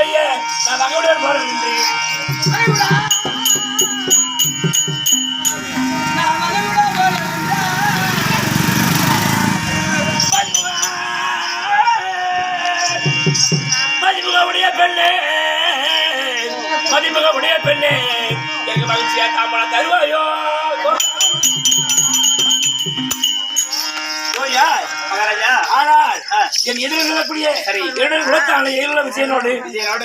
செய்ய நான் மகளுடன் போறேன் என்று மதிமுகவுடைய பெண்ணே, மதிமுகவுடைய பெண்ணே, எங்க மகிழ்ச்சியா தாம்பளம் தருவாயோ? என் எதிர்கொள்ளக்கூடிய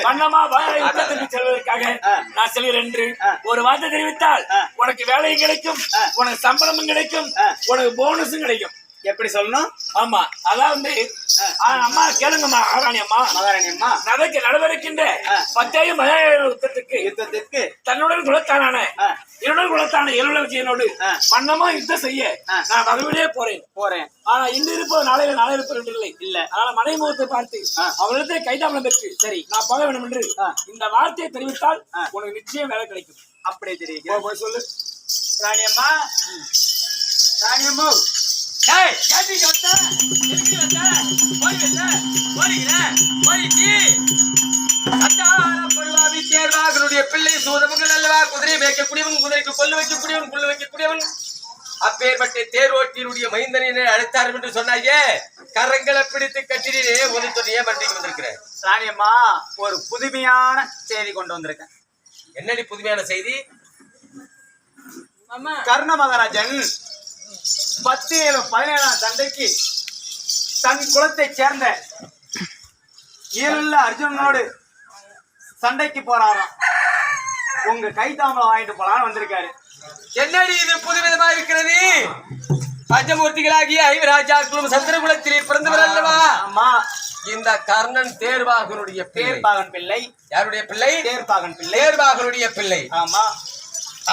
மன்னமா யுத்தத்திற்கு செல்வதற்காக நான் செல்கிறேன் என்று ஒரு வார்த்தை தெரிவித்தால் உனக்கு வேலையும் கிடைக்கும், உனக்கு சம்பளமும் கிடைக்கும், உனக்கு போனஸும் கிடைக்கும். எப்படி சொல்லணும்? ஆமா, அதான் வந்து அம்மா கேளுங்கம்மா. மகாராணி அம்மா நடைக்கு நடவடிக்கின்ற 10,000 யுத்தத்திற்கு தன்னுடன் குலத்தான என்னுடன் குலத்தான விஜயனோடு மன்னமா யுத்தம் செய்ய நான் மறுபடியே போறேன். ஆனா இன்று இருப்பது நாளை இருப்பது இல்லை. அதனால மனை முகத்தை பார்த்து அவளிடத்தை கைதாமலம் பெற்று சரி நான் போக வேண்டும் என்று இந்த வார்த்தையை தெரிவித்தால் உனக்கு நிச்சயம் வேலை கிடைக்கும். அப்படியே தெரியும். சொல்லு ராணியம்மா. பிள்ளை சூதமுகள் அல்லவா? குதிரை வைக்கக்கூடியவன், குதிரைக்கு கொள்ளு வைக்கக்கூடியவன், கொள்ளு வைக்கக்கூடியவன், அப்பேற்பட்ட தேரோட்டியினுடைய மைந்தனை அழைத்தார் என்று சொன்னாயே. கரங்களை பிடித்து கட்டிலே ஒரு சொன்னியே மண்டிக்கு வந்திருக்கிறேன். ராணியம்மா, ஒரு புதுமையான செய்தி கொண்டு வந்திருக்கேன். என்னடி புதுமையான செய்தி? கர்ண மகாராஜன் 17 சண்டைக்கு தன் குலத்தை சேர்ந்த ஈருள்ள அர்ஜுனனோடு சண்டைக்கு போறாராம். உங்க கைதாமலம் வாங்கிட்டு போலான்னு வந்திருக்காரு. என்னடி இது புதுவிதமா இருக்கிறது? பஞ்சமூர்த்திகளாகிய ஐவராஜாக்களும் சந்திரகுலத்திலே பிறந்தவர் அல்லவா? ஆமா. இந்த கர்ணன் தேர்வாகனுடைய தேர்பாகன் பிள்ளை. யாருடைய பிள்ளை? தேர்பாகன் பிள்ளை. தேர்வாகனுடைய பிள்ளை. ஆமா.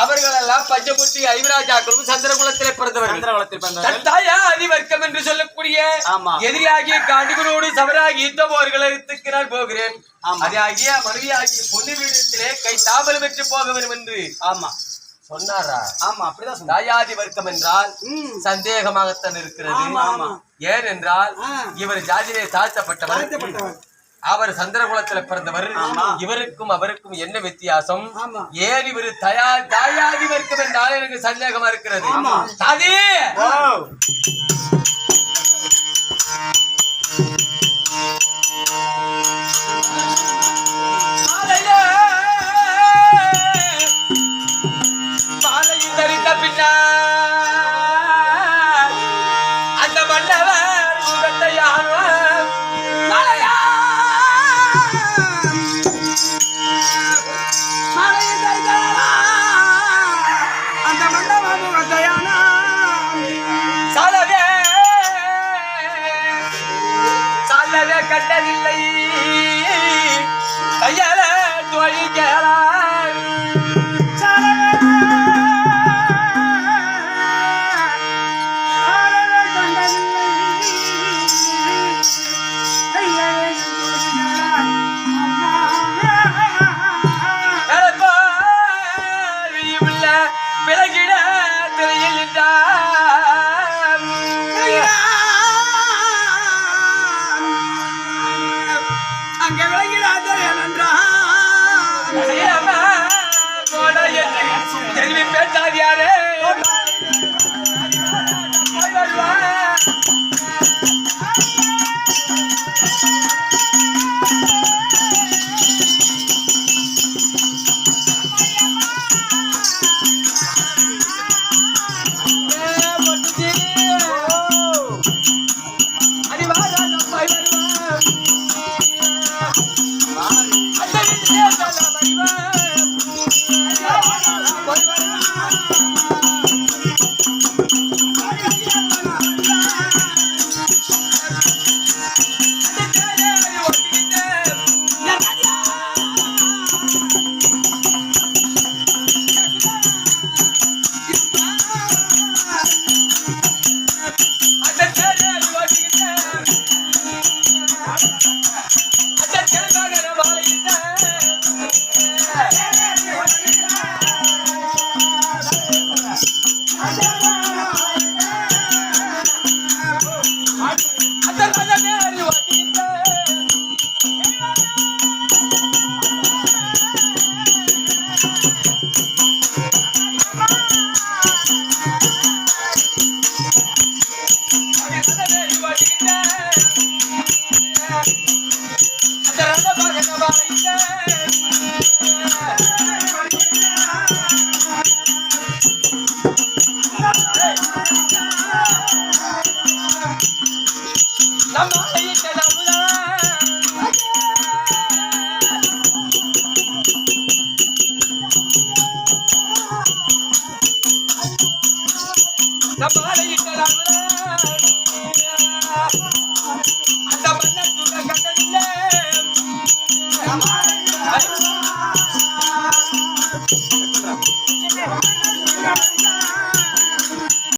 அவர்கள் எல்லாம் பஞ்சமூர்த்தி ஐவராஜாக்களும் சந்திரகுலத்திலே பிறந்தவர்கள். தாயாதி வர்க்கம் என்று சொல்லக்கூடிய எதிரியாகிய காண்டிகளோடு சவராகி யுத்தமோர்களுக்கு நான் போகிறேன். அதாகிய மனைவியாகிய பொண்ணு வீடத்திலே கை தாமல் பெற்று போக வேண்டும் என்று சொன்னாரா? ஆமா, அப்படிதான். தாயாதி வர்க்கம் என்றால் சந்தேகமாகத்தான் இருக்கிறது. ஏன் என்றால் இவர் ஜாதியிலே தாழ்த்தப்பட்டவர், அவர் சந்திரகுலத்தில் பிறந்தவர். இவருக்கும் அவருக்கும் என்ன வித்தியாசம்? ஏன் இவர் தாயாதி வர்க்கம் என்றால் எனக்கு சந்தேகமா இருக்கிறது. அதே பாலையில் தரித்த பின்னா அந்த மன்னவர் முகத்தை கண்டதில்லை கையால தொழில் விலகிட திரையில் அங்க விலகிறாத தெரிவி பேசாது யாரு அந்த மன்னர்